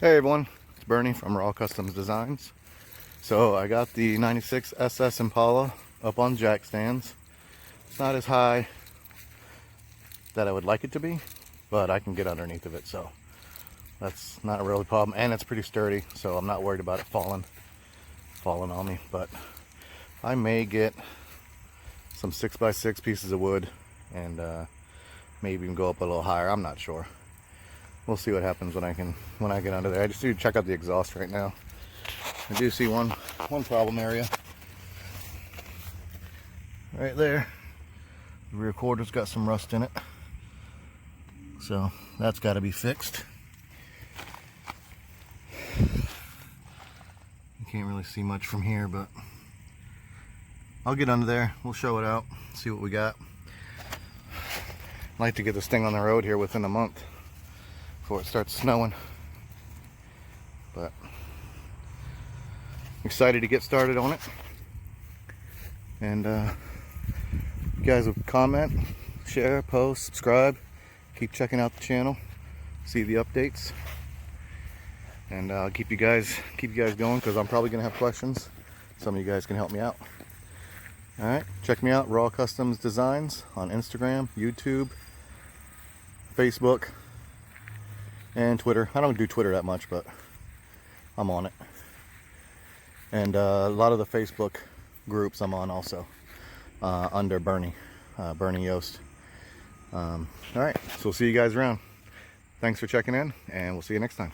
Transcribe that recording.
Hey everyone, it's Bernie from Raw Customs Designs. So I got the 96 SS Impala up on jack stands. It's not as high that I would like it to be, but I can get underneath of it, so that's not a real problem. And it's pretty sturdy, so I'm not worried about it falling on me. But I may get some 6x6 pieces of wood and maybe even go up a little higher. I'm not sure. We'll see what happens when I get under there. I just need to check out the exhaust right now. I do see one problem area right there. The rear quarter's got some rust in it, so that's got to be fixed. You can't really see much from here, but I'll get under there. We'll show it out, see what we got. I'd like to get this thing on the road here within a month before it starts snowing, but excited to get started on it. And you guys will comment, share, post, subscribe, keep checking out the channel, see the updates, and I'll keep you guys going, because I'm probably gonna have questions. Some of you guys can help me out. All right, check me out, Raw Customs Designs, on Instagram, YouTube, Facebook, and Twitter. I don't do Twitter that much, but I'm on it. And a lot of the Facebook groups I'm on also, under Bernie Yost. All right, so we'll see you guys around. Thanks for checking in, and we'll see you next time.